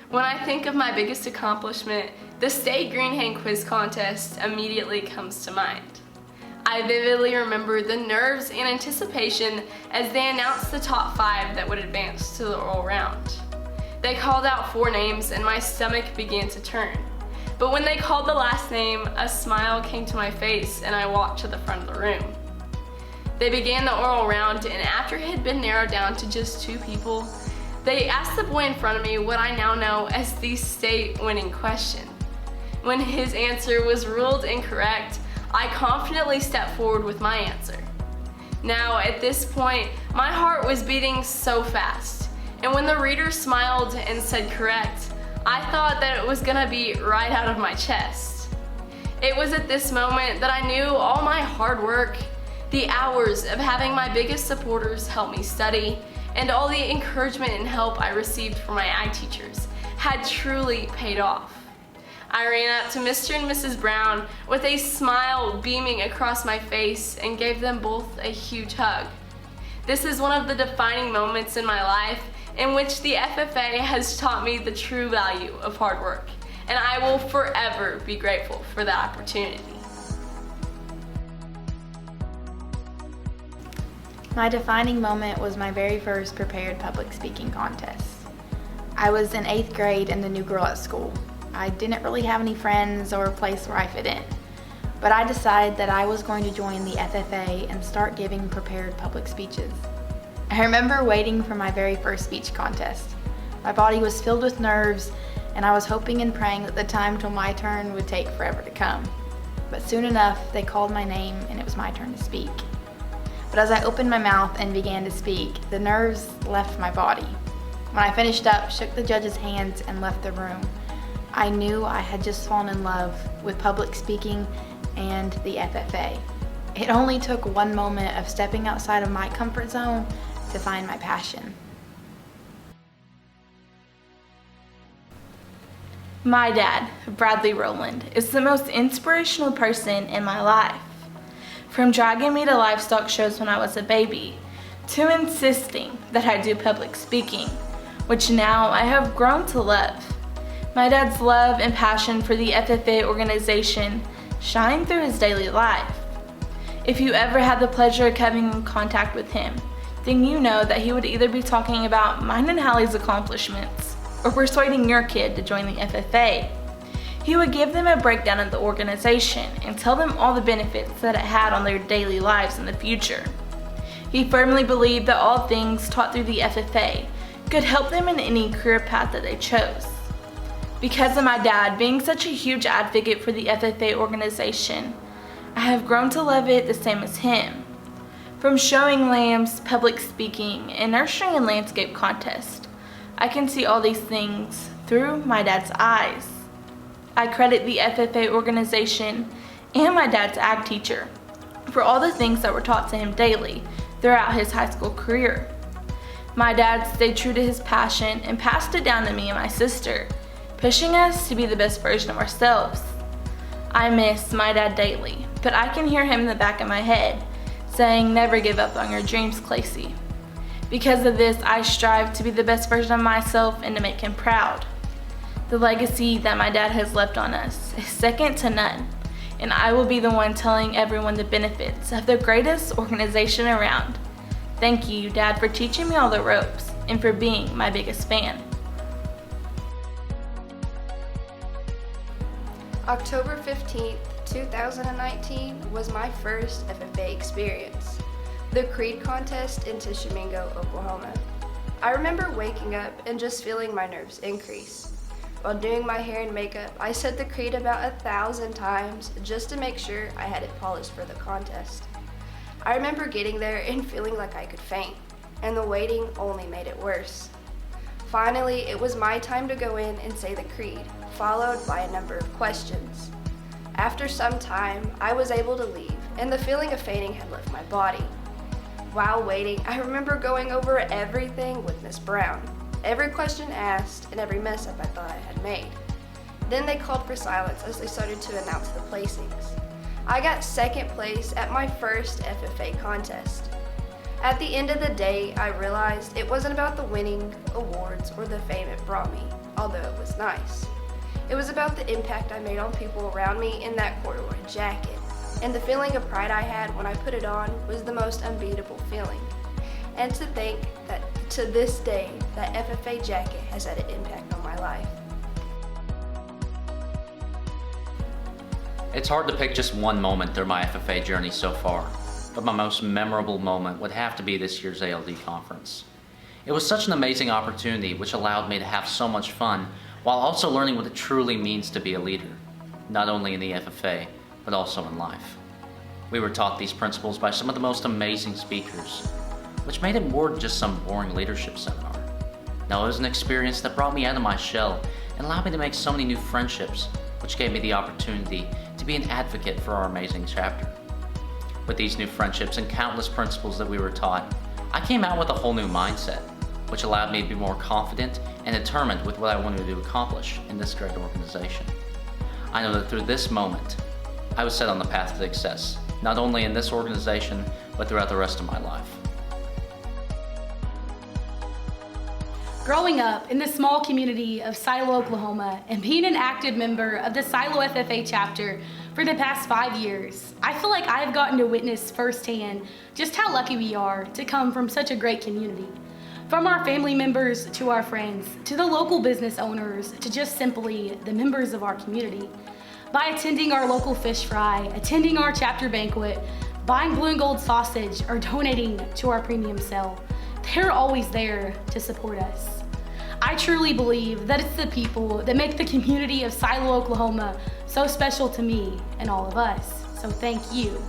When I think of my biggest accomplishment, the state Green Hen quiz contest immediately comes to mind. I vividly remember the nerves and anticipation as they announced the top 5 that would advance to the oral round. They called out 4 names and my stomach began to turn. But when they called the last name, a smile came to my face and I walked to the front of the room. They began the oral round, and after it had been narrowed down to just 2 people, they asked the boy in front of me what I now know as the state winning question. When his answer was ruled incorrect, I confidently stepped forward with my answer. Now, at this point, my heart was beating so fast, and when the reader smiled and said correct, I thought that it was gonna be right out of my chest. It was at this moment that I knew all my hard work, the hours of having my biggest supporters help me study, and all the encouragement and help I received from my eye teachers had truly paid off. I ran up to Mr. and Mrs. Brown with a smile beaming across my face and gave them both a huge hug. This is one of the defining moments in my life in which the FFA has taught me the true value of hard work, and I will forever be grateful for the opportunity. My defining moment was my very first prepared public speaking contest. I was in 8th grade and the new girl at school. I didn't really have any friends or a place where I fit in, but I decided that I was going to join the FFA and start giving prepared public speeches. I remember waiting for my very first speech contest. My body was filled with nerves, and I was hoping and praying that the time till my turn would take forever to come. But soon enough, they called my name and it was my turn to speak. But as I opened my mouth and began to speak, the nerves left my body. When I finished up, shook the judge's hands and left the room, I knew I had just fallen in love with public speaking and the FFA. It only took one moment of stepping outside of my comfort zone to find my passion. My dad, Bradley Rowland, is the most inspirational person in my life. From dragging me to livestock shows when I was a baby, to insisting that I do public speaking, which now I have grown to love. My dad's love and passion for the FFA organization shine through his daily life. If you ever had the pleasure of coming in contact with him, then you know that he would either be talking about mine and Hallie's accomplishments or persuading your kid to join the FFA. He would give them a breakdown of the organization and tell them all the benefits that it had on their daily lives in the future. He firmly believed that all things taught through the FFA could help them in any career path that they chose. Because of my dad being such a huge advocate for the FFA organization, I have grown to love it the same as him. From showing lambs, public speaking, and nursery and landscape contest, I can see all these things through my dad's eyes. I credit the FFA organization and my dad's ag teacher for all the things that were taught to him daily throughout his high school career. My dad stayed true to his passion and passed it down to me and my sister, pushing us to be the best version of ourselves. I miss my dad daily, but I can hear him in the back of my head saying, "Never give up on your dreams, Clacy." Because of this, I strive to be the best version of myself and to make him proud. The legacy that my dad has left on us is second to none, and I will be the one telling everyone the benefits of the greatest organization around. Thank you, Dad, for teaching me all the ropes and for being my biggest fan. October 15th, 2019 was my first FFA experience, the Creed contest in Tishomingo, Oklahoma. I remember waking up and just feeling my nerves increase. While doing my hair and makeup, I said the creed about 1,000 times just to make sure I had it polished for the contest. I remember getting there and feeling like I could faint, and the waiting only made it worse. Finally, it was my time to go in and say the creed, followed by a number of questions. After some time, I was able to leave, and the feeling of fainting had left my body. While waiting, I remember going over everything with Miss Brown. Every question asked and every mess up I thought I had made. Then they called for silence as they started to announce the placings. I got second place at my first FFA contest. At the end of the day, I realized it wasn't about the winning, awards, or the fame it brought me. although it was nice. It was about the impact I made on people around me in that corduroy jacket, and the feeling of pride I had when I put it on was the most unbeatable feeling. And to think that to this day, that FFA jacket has had an impact on my life. It's hard to pick just one moment through my FFA journey so far, but my most memorable moment would have to be this year's ALD conference. It was such an amazing opportunity which allowed me to have so much fun while also learning what it truly means to be a leader, not only in the FFA, but also in life. We were taught these principles by some of the most amazing speakers, which made it more than just some boring leadership seminar. No, it was an experience that brought me out of my shell and allowed me to make so many new friendships, which gave me the opportunity to be an advocate for our amazing chapter. With these new friendships and countless principles that we were taught, I came out with a whole new mindset, which allowed me to be more confident and determined with what I wanted to accomplish in this great organization. I know that through this moment, I was set on the path to success, not only in this organization, but throughout the rest of my life. Growing up in the small community of Silo, Oklahoma, and being an active member of the Silo FFA chapter for the past 5 years, I feel like I have gotten to witness firsthand just how lucky we are to come from such a great community. From our family members to our friends, to the local business owners, to just simply the members of our community. By attending our local fish fry, attending our chapter banquet, buying blue and gold sausage, or donating to our premium sale, they're always there to support us. I truly believe that it's the people that make the community of Silo, Oklahoma so special to me and all of us. So thank you.